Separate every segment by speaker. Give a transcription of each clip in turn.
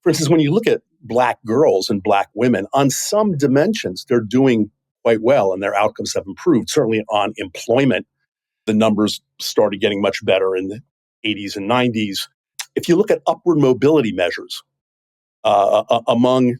Speaker 1: For instance, when you look at Black girls and Black women, on some dimensions, they're doing quite well and their outcomes have improved. Certainly on employment, the numbers started getting much better in the 80s and 90s. If you look at upward mobility measures among,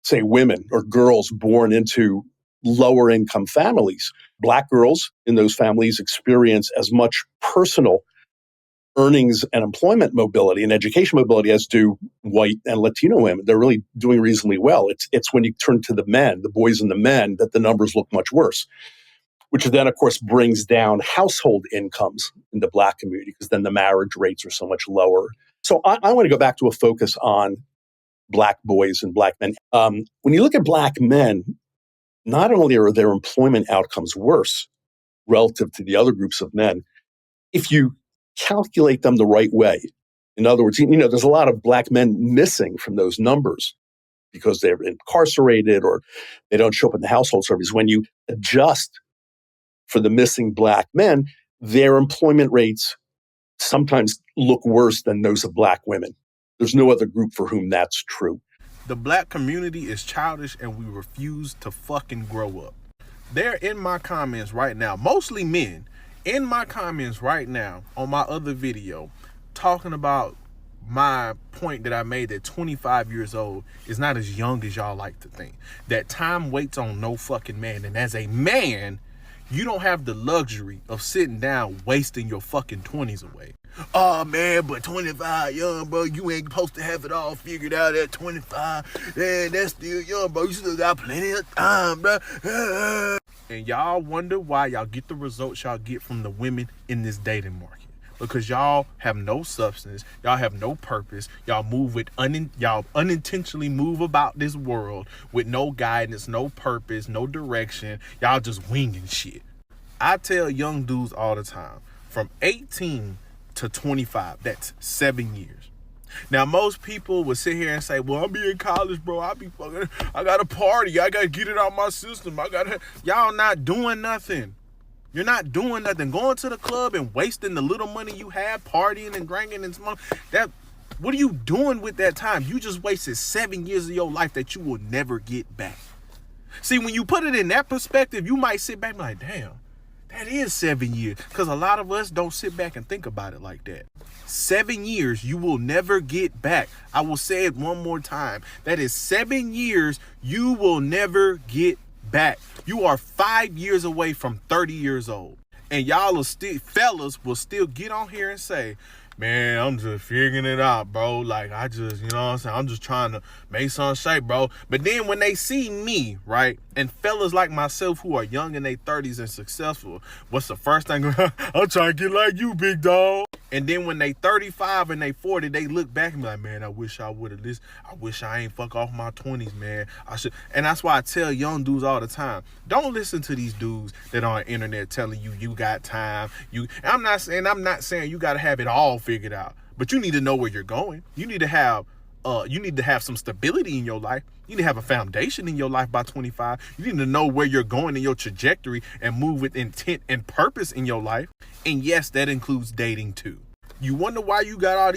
Speaker 1: say, women or girls born into lower income families, Black girls in those families experience as much personal earnings and employment mobility and education mobility as do white and Latino women. They're really doing reasonably well. It's when you turn to the men, the boys and the men, that the numbers look much worse, which then, of course, brings down household incomes in the Black community because then the marriage rates are so much lower. So I want to go back to a focus on Black boys and Black men. When you look at Black men, not only are their employment outcomes worse relative to the other groups of men, if you calculate them the right way, in other words, there's a lot of Black men missing from those numbers because they're incarcerated or they don't show up in the household surveys. When you adjust for the missing Black men, their employment rates sometimes look worse than those of Black women. There's no other group for whom that's true.
Speaker 2: The Black community is childish and we refuse to fucking grow up. They're in my comments right now, mostly men, in my comments right now on my other video, talking about my point that I made that 25 years old is not as young as y'all like to think. That time waits on no fucking man. And as a man, you don't have the luxury of sitting down wasting your fucking 20s away. Oh man, but 25 young, bro, you ain't supposed to have it all figured out at 25. Man, that's still young, bro. You still got plenty of time, bro. And y'all wonder why y'all get the results y'all get from the women in this dating market. Because y'all have no substance, y'all have no purpose, y'all move with y'all unintentionally move about this world with no guidance, no purpose, no direction. Y'all just winging shit. I tell young dudes all the time, from 18 to 25, that's 7 years. Now, most people would sit here and say, well, I'm in college, bro. I got a party. I got to get it out my system. Y'all not doing nothing. You're not doing nothing. Going to the club and wasting the little money you have, partying and drinking and smoking. What are you doing with that time? You just wasted 7 years of your life that you will never get back. See, when you put it in that perspective, you might sit back and be like, damn, that is 7 years. Because a lot of us don't sit back and think about it like that. 7 years you will never get back. I will say it one more time. That is 7 years you will never get back. You are 5 years away from 30 years old. And fellas will still get on here and say, man, I'm just figuring it out, bro. Like, I just, you know what I'm saying? I'm just trying to make some shape, bro. But then when they see me, right, and fellas like myself who are young in their 30s and successful, what's the first thing? I'm trying to get like you, big dog. And then when they 35 and they 40, they look back and be like, man, I wish I would have this. I wish I ain't fuck off my 20s, man. I should. And that's why I tell young dudes all the time, don't listen to these dudes that are on the internet telling you got time. I'm not saying you got to have it all figured out, but you need to know where you're going. You need to have some stability in your life. You need to have a foundation in your life by 25. You need to know where you're going in your trajectory and move with intent and purpose in your life. And yes, that includes dating too. You wonder why you got all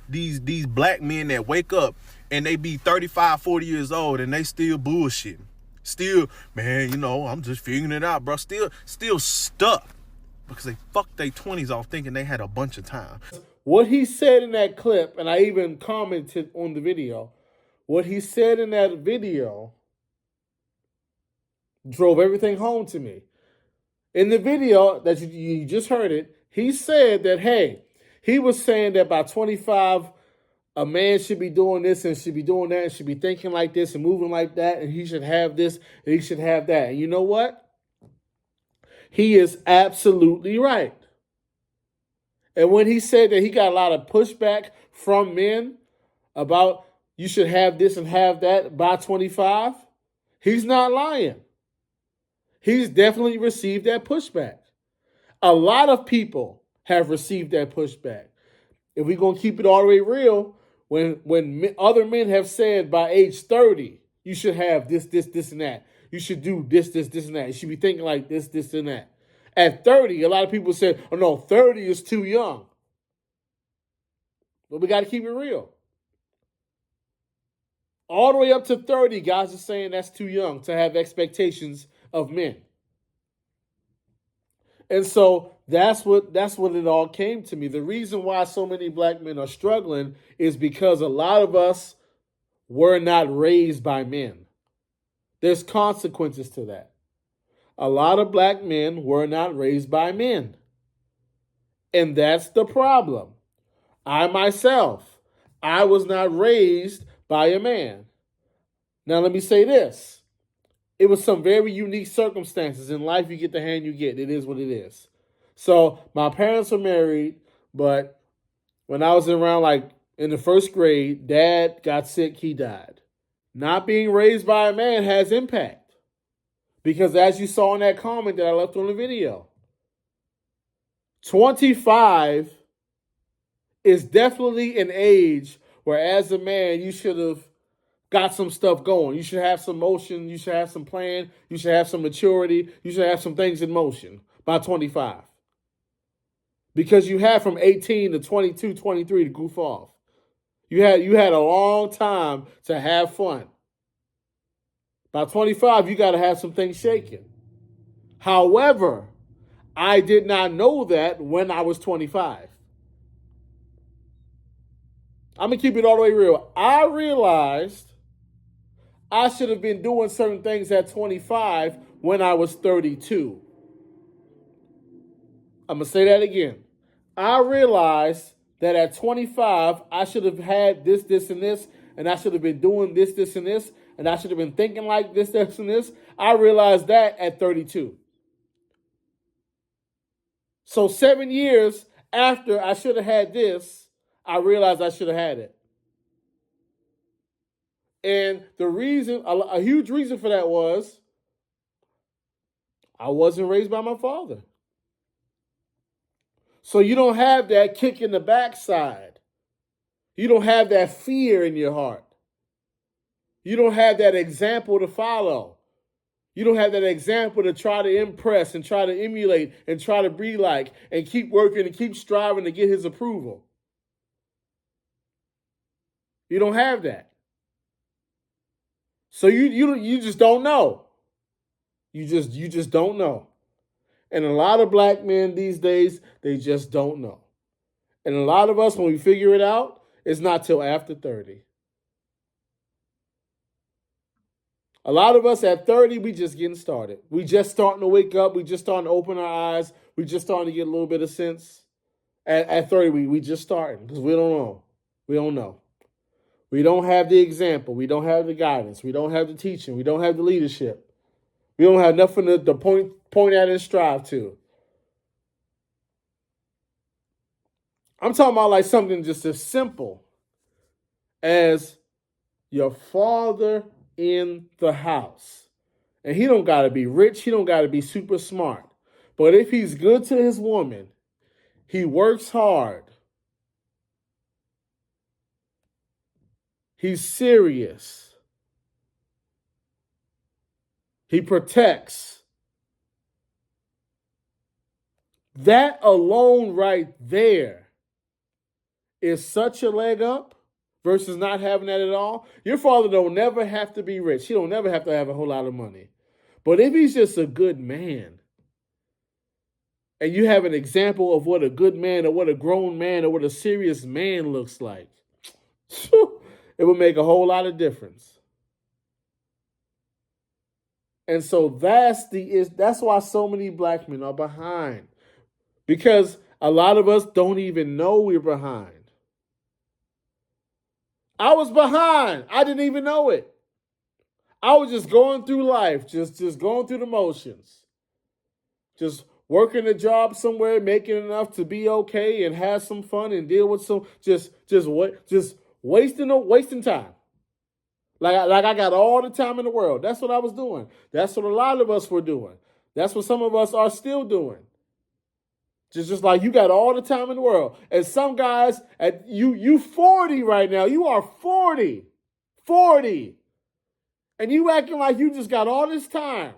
Speaker 2: these Black men that wake up and they be 35, 40 years old and they still bullshitting. Still, man, I'm just figuring it out, bro. Still stuck because they fucked their 20s off thinking they had a bunch of time.
Speaker 3: What he said in that clip, and I even commented on the video, what he said in that video drove everything home to me. In the video that you just heard it, he said that, hey, he was saying that by 25, a man should be doing this and should be doing that and should be thinking like this and moving like that, and he should have this and he should have that. And you know what? He is absolutely right. And when he said that he got a lot of pushback from men about you should have this and have that by 25, he's not lying. He's definitely received that pushback. A lot of people have received that pushback. If we're going to keep it all the way real, when other men have said by age 30, you should have this, and that. You should do this, and that. You should be thinking like this, and that. At 30, a lot of people said, oh no, 30 is too young. But we got to keep it real. All the way up to 30, guys are saying that's too young to have expectations of men. And so that's what it all came to me. The reason why so many black men are struggling is because a lot of us were not raised by men. There's consequences to that. A lot of black men were not raised by men. And that's the problem. I myself, I was not raised by a man. Now let me say this. It was some very unique circumstances. In life, you get the hand you get. It is what it is. So my parents were married, but when I was around like in the first grade, dad got sick, he died. Not being raised by a man has impact. Because as you saw in that comment that I left on the video, 25 is definitely an age where as a man, you should have got some stuff going. You should have some motion. You should have some plan. You should have some maturity. You should have some things in motion by 25. Because you had from 18 to 22, 23 to goof off. You had a long time to have fun. By 25, you got to have some things shaking. However, I did not know that when I was 25. I'm going to keep it all the way real. I realized I should have been doing certain things at 25 when I was 32. I'm going to say that again. I realized that at 25, I should have had this, and this, and I should have been doing this, and this, and I should have been thinking like this, and this. I realized that at 32. So 7 years after I should have had this, I realized I should have had it. And the reason, a huge reason for that was I wasn't raised by my father. So you don't have that kick in the backside. You don't have that fear in your heart. You don't have that example to follow. You don't have that example to try to impress and try to emulate and try to be like and keep working and keep striving to get his approval. You don't have that. So you just don't know. You just don't know. And a lot of black men these days, they just don't know. And a lot of us, when we figure it out, it's not till after 30. A lot of us at 30, we just getting started. We just starting to wake up. We just starting to open our eyes. We just starting to get a little bit of sense. At 30, we just starting because we don't know. We don't know. We don't have the example. We don't have the guidance. We don't have the teaching. We don't have the leadership. We don't have nothing to point at and strive to. I'm talking about like something just as simple as your father in the house. And he don't got to be rich. He don't got to be super smart. But if he's good to his woman, he works hard. He's serious. He protects. That alone right there is such a leg up versus not having that at all. Your father don't never have to be rich. He don't never have to have a whole lot of money. But if he's just a good man, and you have an example of what a good man or what a grown man or what a serious man looks like, it would make a whole lot of difference. And so that's why so many black men are behind. Because a lot of us don't even know we're behind. I was behind. I didn't even know it. I was just going through life, just going through the motions. Just working a job somewhere, making enough to be okay and have some fun and deal with some just wasting time. Like I got all the time in the world. That's what I was doing. That's what a lot of us were doing. That's what some of us are still doing. Just like you got all the time in the world. And some guys, at you 40 right now. You are 40. 40. And you acting like you just got all this time.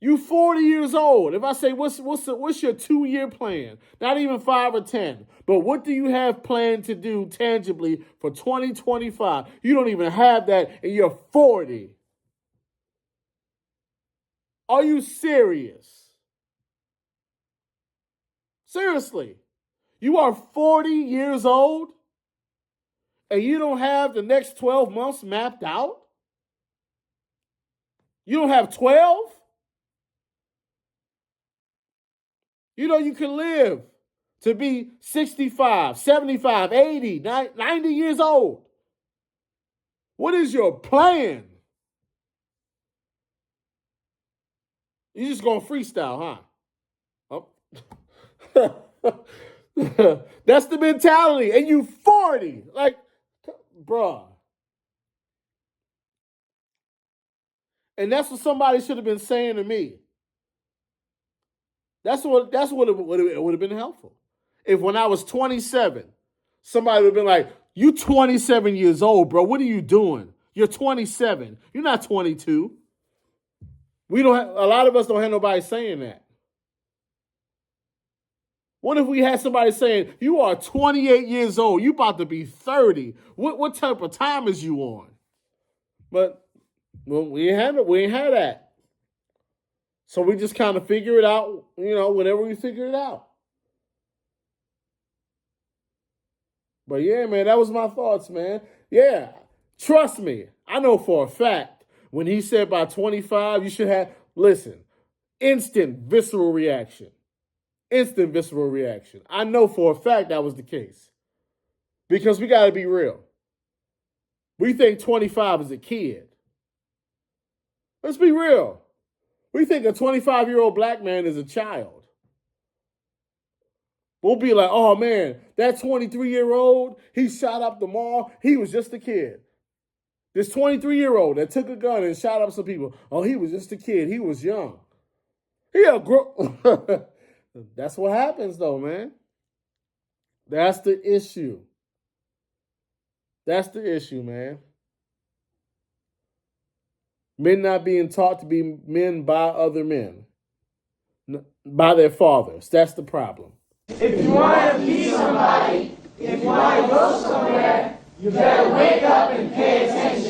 Speaker 3: You 40 years old. If I say, what's your 2-year plan? Not even 5 or 10. But what do you have planned to do tangibly for 2025? You don't even have that and you're 40. Are you serious? Seriously. You are 40 years old and you don't have the next 12 months mapped out? You don't have 12? You know, you can live to be 65, 75, 80, 90 years old. What is your plan? You just going to freestyle, huh? Oh. That's the mentality. And you 40. Like, bruh. And that's what somebody should have been saying to me. That's what it would have been helpful. If when I was 27, somebody would have been like, you 27 years old, bro. What are you doing? You're 27. You're not 22. A lot of us don't have nobody saying that. What if we had somebody saying, you are 28 years old, you about to be 30. What type of time is you on? But we ain't had that. So we just kind of figure it out, whenever we figure it out. But yeah, man, that was my thoughts, man. Yeah, trust me. I know for a fact when he said by 25, you should have, instant visceral reaction. Instant visceral reaction. I know for a fact that was the case. Because we got to be real. We think 25 is a kid. Let's be real. We think a 25-year-old black man is a child. We'll be like, oh, man, that 23-year-old, he shot up the mall. He was just a kid. This 23-year-old that took a gun and shot up some people. Oh, he was just a kid. He was young. That's what happens, though, man. That's the issue. That's the issue, man. Men not being taught to be men by other men, by their fathers. That's the problem.
Speaker 4: If you want to be somebody, if you want to go somewhere, you better wake up and pay attention.